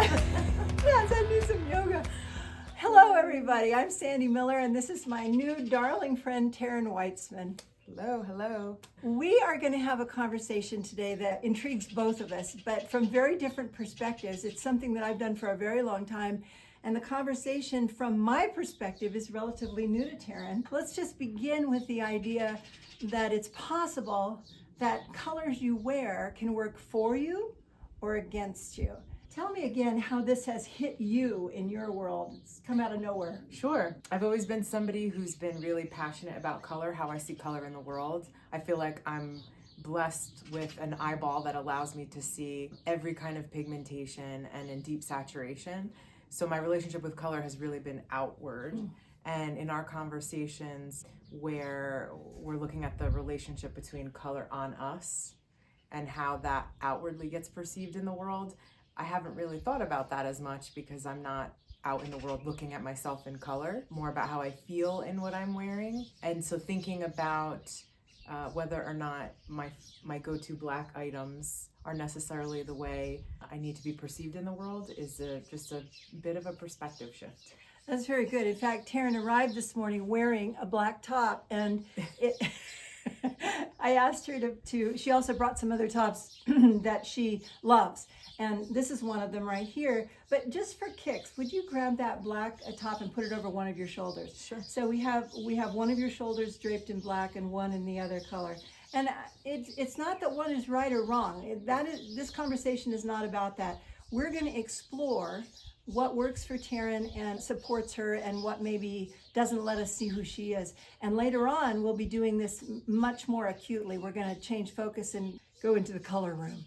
Yes, I need some yoga. Hello, everybody. I'm Sandy Miller, and this is my new darling friend, Taryn Weitzman. Hello. We are going to have a conversation today that intrigues both of us, but from very different perspectives. It's something that I've done for a very long time, and the conversation from my perspective is relatively new to Taryn. Let's just begin with the idea that it's possible that colors you wear can work for you or against you. Tell me again how this has hit you in your world. It's come out of nowhere. Sure. I've always been somebody who's been really passionate about color, how I see color in the world. I feel like I'm blessed with an eyeball that allows me to see every kind of pigmentation and in deep saturation. So my relationship with color has really been outward. And in our conversations where we're looking at the relationship between color on us and how that outwardly gets perceived in the world, I haven't really thought about that as much because I'm not out in the world looking at myself in color, more about how I feel in what I'm wearing. And so thinking about whether or not my go-to black items are necessarily the way I need to be perceived in the world is just a bit of a perspective shift. That's very good. In fact, Taryn arrived this morning wearing a black top, and I asked her to, she also brought some other tops that she loves. And this is one of them right here. But just for kicks, would you grab that black top and put it over one of your shoulders? Sure. So we have one of your shoulders draped in black and one in the other color. And it's not that one is right or wrong. This conversation is not about that. We're going to explore what works for Taryn and supports her and what maybe doesn't let us see who she is. And later on, we'll be doing this much more acutely. We're going to change focus and go into the color room.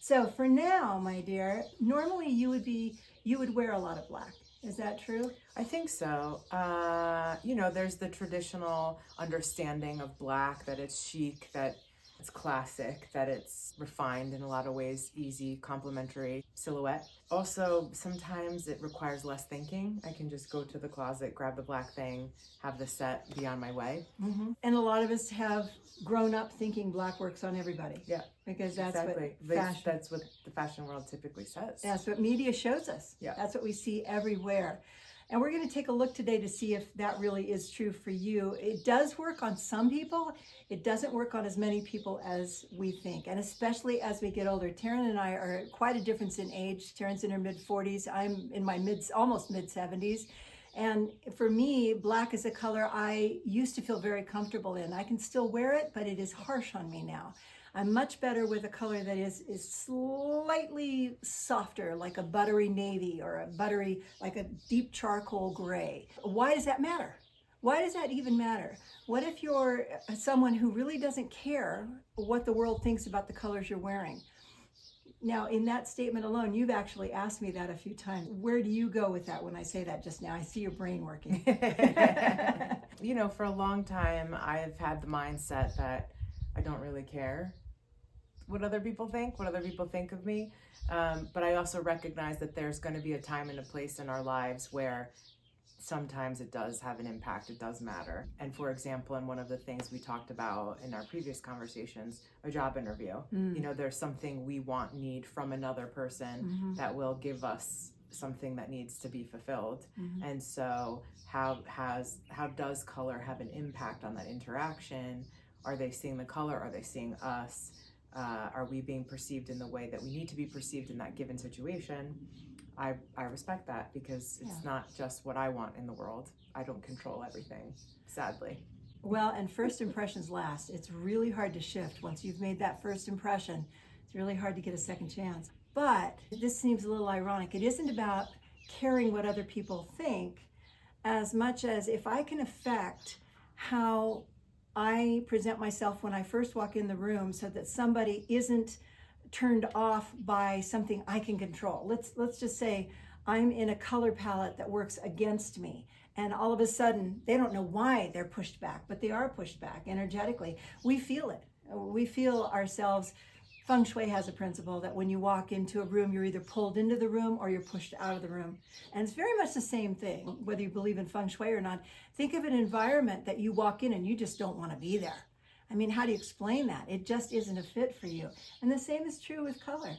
So for now, my dear, normally you would wear a lot of black. Is that true? I think so. There's the traditional understanding of black, that it's chic, that it's classic, that it's refined in a lot of ways, easy, complimentary silhouette. Also, sometimes it requires less thinking. I can just go to the closet, grab the black thing, have the set, be on my way. Mm-hmm. And a lot of us have grown up thinking black works on everybody. Yeah. Because that's exactly. That's what the fashion world typically says. That's what media shows us. Yeah. That's what we see everywhere. And we're going to take a look today to see if that really is true for you. It does work on some people. It doesn't work on as many people as we think. And especially as we get older. Taryn and I are quite a difference in age. Taryn's in her mid-40s. I'm in my almost mid-70s. And for me, black is a color I used to feel very comfortable in. I can still wear it, but it is harsh on me now. I'm much better with a color that is slightly softer, like a buttery navy or like a deep charcoal gray. Why does that matter? Why does that even matter? What if you're someone who really doesn't care what the world thinks about the colors you're wearing? Now, in that statement alone, you've actually asked me that a few times. Where do you go with that when I say that just now? I see your brain working. For a long time, I've had the mindset that I don't really care what other people think of me. But I also recognize that there's going to be a time and a place in our lives where sometimes it does have an impact, it does matter. And for example, in one of the things we talked about in our previous conversations, a job interview, there's something we need from another person that will give us something that needs to be fulfilled. And so how does color have an impact on that interaction? Are they seeing the color? Are they seeing us? Are we being perceived in the way that we need to be perceived in that given situation? I respect that because it's not just what I want in the world. I don't control everything, sadly. Well, and first impressions last. It's really hard to shift. Once you've made that first impression, it's really hard to get a second chance. But this seems a little ironic. It isn't about caring what other people think as much as if I can affect how I present myself when I first walk in the room so that somebody isn't turned off by something I can control. Let's just say I'm in a color palette that works against me, and all of a sudden they don't know why they're pushed back, but they are pushed back energetically. We feel it. We feel ourselves. Feng Shui has a principle that when you walk into a room, you're either pulled into the room or you're pushed out of the room. And it's very much the same thing, whether you believe in Feng Shui or not. Think of an environment that you walk in and you just don't want to be there. I mean, how do you explain that? It just isn't a fit for you. And the same is true with color.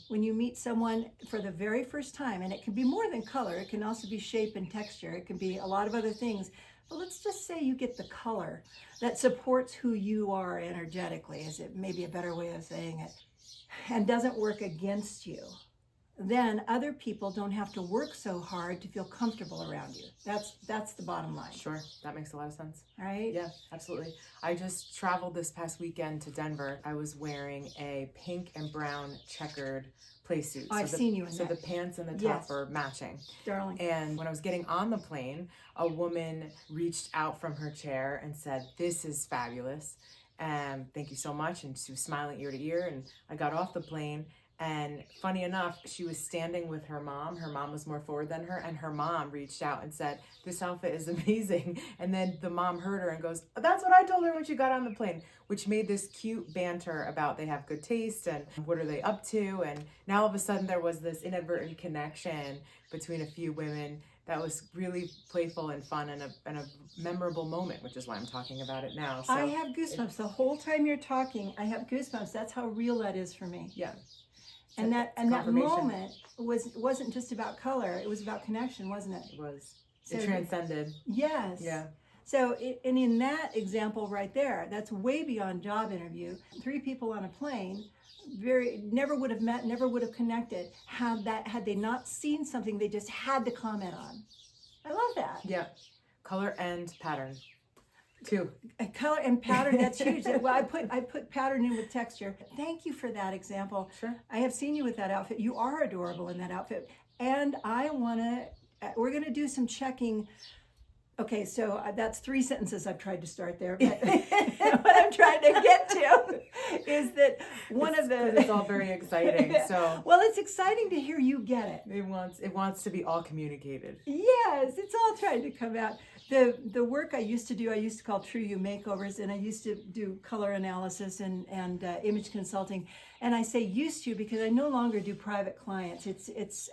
When you meet someone for the very first time, and it can be more than color, it can also be shape and texture, it can be a lot of other things. But let's just say you get the color that supports who you are energetically, is it maybe a better way of saying it, and doesn't work against you. Then other people don't have to work so hard to feel comfortable around you. That's the bottom line. Sure, that makes a lot of sense. Right? Yeah, absolutely. I just traveled this past weekend to Denver. I was wearing a pink and brown checkered play suit. I've seen you in that. that. So the pants and the top Yes. are matching. Darling. And when I was getting on the plane, a woman reached out from her chair and said, "This is fabulous. And thank you so much." And she was smiling ear to ear. And I got off the plane. And funny enough, she was standing with her mom. Her mom was more forward than her. And her mom reached out and said, "This outfit is amazing." And then the mom heard her and goes, "That's what I told her when she got on the plane," which made this cute banter about they have good taste and what are they up to. And now all of a sudden there was this inadvertent connection between a few women that was really playful and fun and a memorable moment, which is why I'm talking about it now. So I have goosebumps. The whole time you're talking, I have goosebumps. That's how real that is for me. yeah. And that confirmation. moment wasn't just about color. It was about connection, wasn't it? It was. So It transcended. Yes. Yeah. So, and in that example right there, that's way beyond job interview. 3 people on a plane, never would have met, never would have connected had they not seen something they just had to comment on. I love that. Yeah. Color and pattern. 2. Color and pattern, that's huge. Well, I put pattern in with texture. Thank you for that example. Sure. I have seen you with that outfit. You are adorable in that outfit. And we're going to do some checking. Okay, so that's 3 sentences I've tried to start there. But what I'm trying to get to is that it's all very exciting. So well, it's exciting to hear you get it. it wants to be all communicated. Yes, it's all trying to come out. The work I used to call True You makeovers, and I used to do color analysis and image consulting. And I say used to because I no longer do private clients.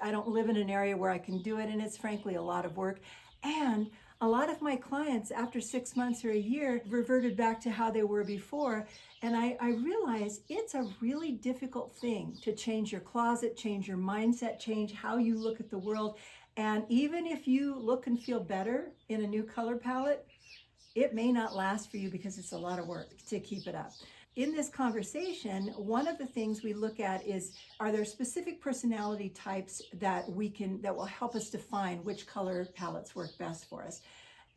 I don't live in an area where I can do it, and it's frankly a lot of work. And a lot of my clients, after 6 months or a year, reverted back to how they were before. And I realize it's a really difficult thing to change your closet, change your mindset, change how you look at the world. And even if you look and feel better in a new color palette, it may not last for you because it's a lot of work to keep it up. In this conversation, one of the things we look at is, are there specific personality types that will help us define which color palettes work best for us?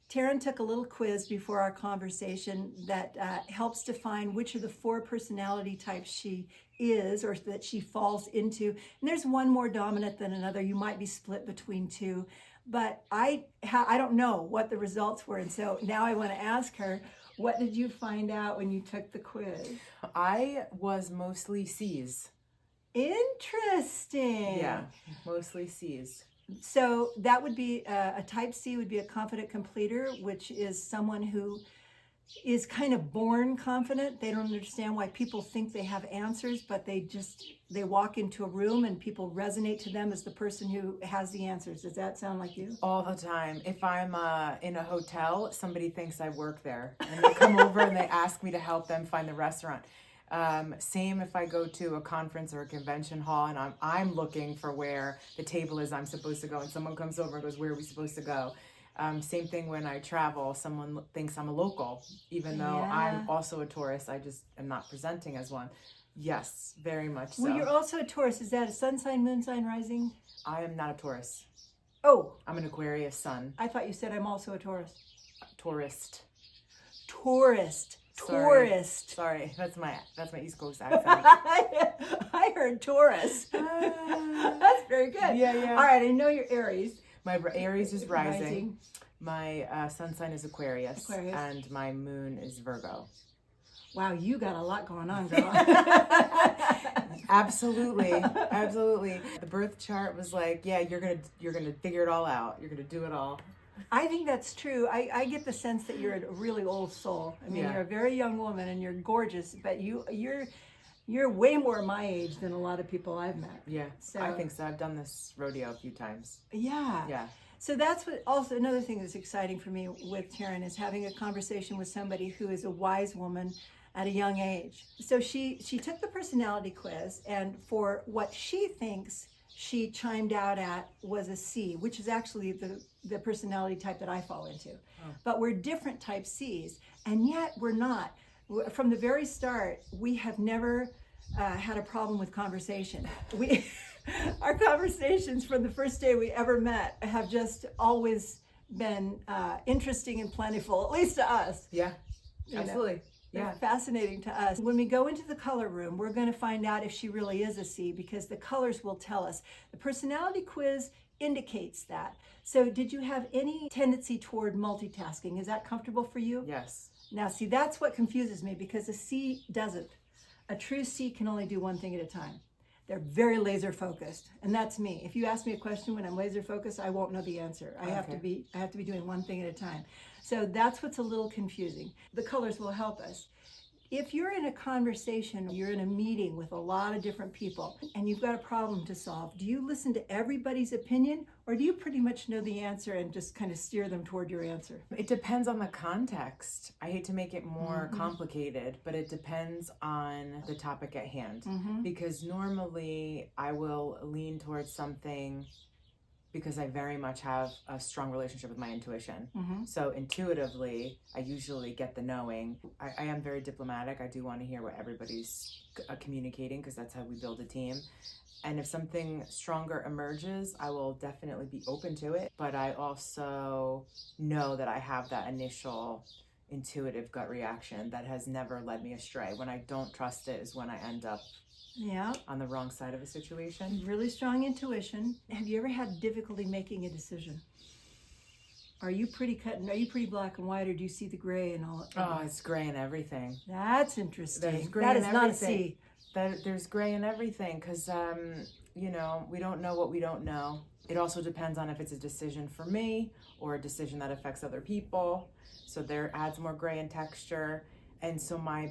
Taryn took a little quiz before our conversation that helps define which of the 4 personality types she is or that she falls into. And there's one more dominant than another. You might be split between 2, but I don't know what the results were. And so now I want to ask her, what did you find out when you took the quiz? I was mostly C's. Interesting. Yeah, mostly C's. So that would be a type C would be a confident completer, which is someone who is kind of born confident. They don't understand why people think they have answers, but they walk into a room and people resonate to them as the person who has the answers. Does that sound like you? All the time. If I'm in a hotel, somebody thinks I work there, and they come over and they ask me to help them find the restaurant. Same if I go to a conference or a convention hall and I'm looking for where the table is I'm supposed to go, and someone comes over and goes, "Where are we supposed to go?" Same thing when I travel. Someone thinks I'm a local, even though I'm also a tourist. I just am not presenting as one. Yes, very much so. Well, you're also a Taurus. Is that a sun sign, moon sign, rising? I am not a Taurus. Oh, I'm an Aquarius sun. I thought you said I'm also a Taurus. Tourist. Tourist. Sorry. Tourist. Sorry, that's my East Coast accent. I heard Taurus. That's very good. Yeah. All right, I know you're Aries. My Aries is rising. My sun sign is Aquarius, and my moon is Virgo. Wow, you got a lot going on, girl. Absolutely. The birth chart was like, yeah, you're gonna figure it all out. You're gonna do it all. I think that's true. I get the sense that you're a really old soul. I mean, you're a very young woman and you're gorgeous, but you're way more my age than a lot of people I've met. Yeah, so, I think so. I've done this rodeo a few times. Yeah. So that's what also another thing that's exciting for me with Taryn is having a conversation with somebody who is a wise woman at a young age. So she took the personality quiz, and for what she thinks she chimed out at was a C, which is actually the personality type that I fall into. But we're different type Cs, and yet we're not. From the very start, we have never had a problem with conversation. Our conversations from the first day we ever met have just always been interesting and plentiful, at least to us. Yeah, You know? absolutely. Yeah. They're fascinating to us. When we go into the color room, we're going to find out if she really is a C, because the colors will tell us. The personality quiz indicates that. So did you have any tendency toward multitasking? Is that comfortable for you? Yes. Now, see, that's what confuses me, because a C doesn't. A true C can only do one thing at a time. They're very laser focused, and that's me. If you ask me a question when I'm laser focused, I won't know the answer. I have to be doing one thing at a time. So that's what's a little confusing. The colors will help us. If you're in a conversation, you're in a meeting with a lot of different people, and you've got a problem to solve, do you listen to everybody's opinion, or do you pretty much know the answer and just kind of steer them toward your answer? It depends on the context. I hate to make it more complicated, but it depends on the topic at hand. Because normally I will lean towards something because I very much have a strong relationship with my intuition. So intuitively, I usually get the knowing. I am very diplomatic. I do want to hear what everybody's communicating, because that's how we build a team. And if something stronger emerges, I will definitely be open to it. But I also know that I have that initial intuitive gut reaction that has never led me astray. When I don't trust it is when I end up on the wrong side of a situation. Really strong intuition. Have you ever had difficulty making a decision? Are you pretty black and white, or do you see the gray and all? Oh, it's gray in everything. That's interesting. There's gray That in is not a everything. C. There's gray in everything, because, we don't know what we don't know. It also depends on if it's a decision for me or a decision that affects other people. So there adds more gray in texture. And so my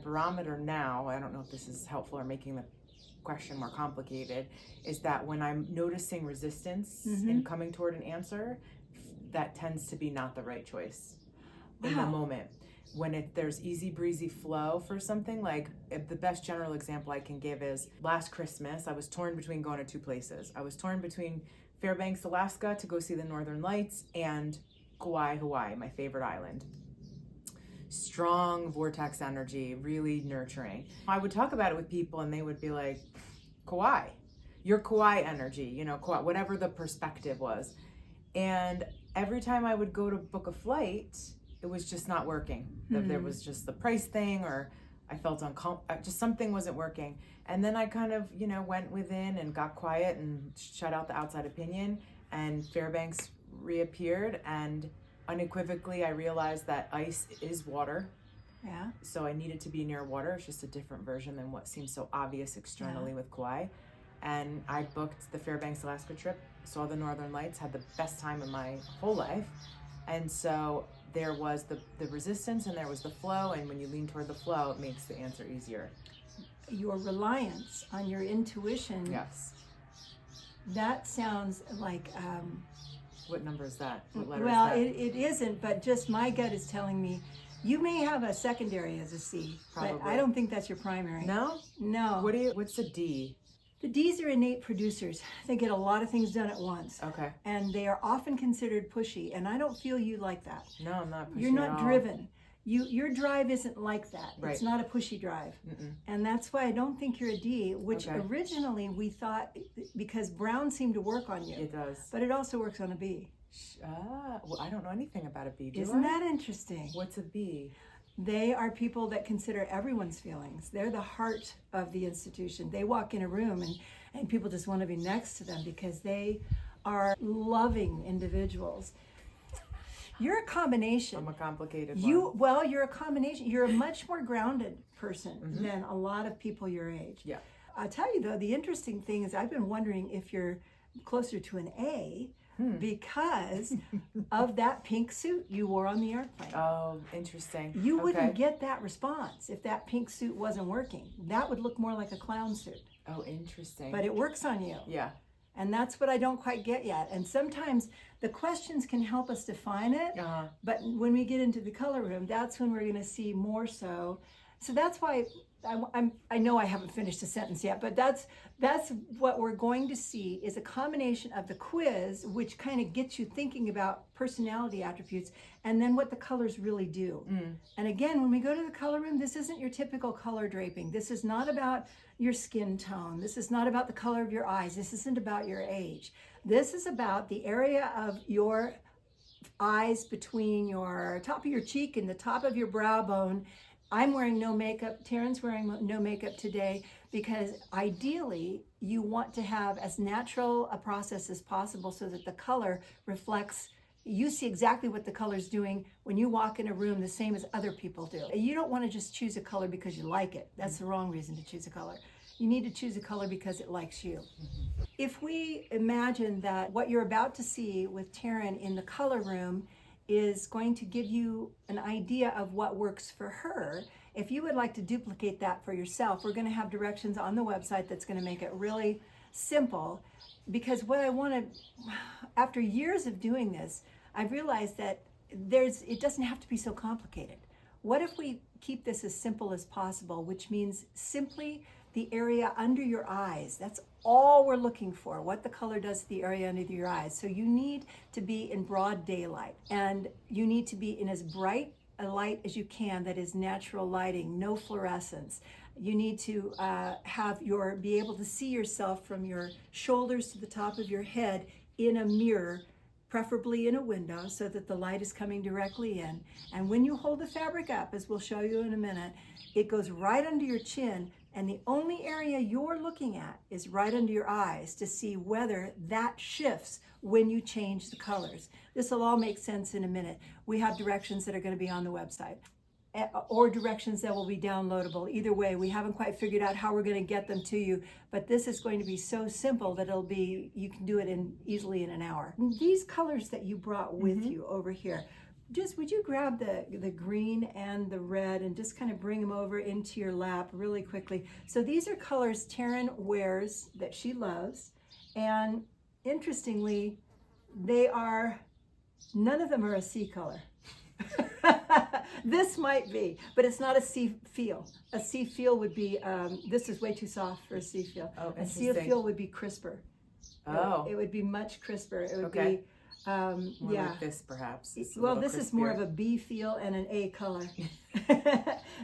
barometer now, I don't know if this is helpful or making the question more complicated, is that when I'm noticing resistance in coming toward an answer, that tends to be not the right choice in the moment. When there's easy breezy flow for something, like the best general example I can give is last Christmas, I was torn between going to two places. I was torn between Fairbanks, Alaska to go see the Northern Lights, and Kauai, Hawaii, my favorite island. Strong vortex energy, really nurturing. I would talk about it with people and they would be like, Kauai, your Kauai energy, Kauai, whatever the perspective was. And every time I would go to book a flight, it was just not working. There was just the price thing, or I felt just something wasn't working. And then I kind of, went within and got quiet and shut out the outside opinion, and Fairbanks reappeared, and unequivocally I realized that ice is water. Yeah. So I needed to be near water. It's just a different version than what seems so obvious externally with Kauai. And I booked the Fairbanks, Alaska trip, saw the Northern Lights, had the best time of my whole life. And so there was the resistance and there was the flow. And when you lean toward the flow, it makes the answer easier. Your reliance on your intuition. Yes. That sounds like... what number is that? What letter well, is that? it isn't, but just my gut is telling me you may have a secondary as a C, Probably. but I don't think that's your primary. No? No. What's a D? The Ds are innate producers. They get a lot of things done at once. Okay. And they are often considered pushy, and I don't feel you like that. No, I'm not pushy. You're not at all. driven. Your drive isn't like that. Right. It's not a pushy drive. And that's why I don't think you're a D, which originally we thought, because brown seemed to work on you. It does. But it also works on a B. Well, I don't know anything about a B. Isn't that interesting? What's a B? They are people that consider everyone's feelings. They're the heart of the institution. They walk in a room and people just want to be next to them because they are loving individuals. You're a combination. I'm a complicated one. Well, you're a combination. You're a much more grounded person than a lot of people your age. Yeah. I'll tell you though, the interesting thing is I've been wondering if you're closer to an A because of that pink suit you wore on the airplane. Oh, interesting. You wouldn't get that response if that pink suit wasn't working. That would look more like a clown suit. Oh, interesting. But it works on you. Yeah. And that's what I don't quite get yet. And sometimes the questions can help us define it. But when we get into the color room, that's when we're going to see more so So that's why I know I haven't finished the sentence yet, but that's what we're going to see is a combination of the quiz, which kind of gets you thinking about personality attributes, and then what the colors really do. And again, when we go to the color room, this isn't your typical color draping. This is not about your skin tone. This is not about the color of your eyes. This isn't about your age. This is about the area of your eyes between your top of your cheek and the top of your brow bone. I'm wearing no makeup. Taryn's wearing no makeup today because ideally you want to have as natural a process as possible so that the color reflects, you see exactly what the color's doing when you walk in a room the same as other people do. You don't want to just choose a color because you like it. That's the wrong reason to choose a color. You need to choose a color because it likes you. If we imagine that what you're about to see with Taryn in the color room is going to give you an idea of what works for her, if you would like to duplicate that for yourself, we're going to have directions on the website that's going to make it really simple. Because what I want to, after years of doing this, I've realized that it doesn't have to be so complicated. What if we keep this as simple as possible, which means simply the area under your eyes. That's all we're looking for, what the color does to the area under your eyes. So you need to be in broad daylight, and you need to be in as bright a light as you can that is natural lighting, no fluorescence. You need to be able to see yourself from your shoulders to the top of your head in a mirror, preferably in a window, so that the light is coming directly in. And when you hold the fabric up, as we'll show you in a minute, it goes right under your chin, and the only area you're looking at is right under your eyes to see whether that shifts when you change the colors. This will all make sense in a minute. We have directions that are going to be on the website, or directions that will be downloadable. Either way, we haven't quite figured out how we're going to get them to you, but this is going to be so simple that you can do it easily in an hour. These colors that you brought with you over here, would you grab the green and the red and just kind of bring them over into your lap really quickly. So these are colors Taryn wears that she loves, and interestingly, none of them are a sea color. This might be, but it's not a sea feel. A sea feel would be, this is way too soft for a sea feel. Oh, a sea feel would be crisper. Oh. It would be much crisper. It would Okay. be, More yeah. like this, perhaps. Well, this is more of a B feel and an A color.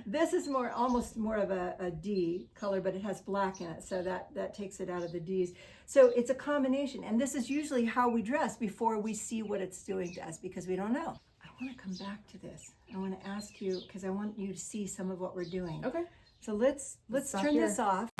This is almost more of a D color, but it has black in it, so that takes it out of the Ds. So it's a combination, and this is usually how we dress before we see what it's doing to us, because we don't know. I want to come back to this. I want to ask you, because I want you to see some of what we're doing. Okay. So let's turn this off.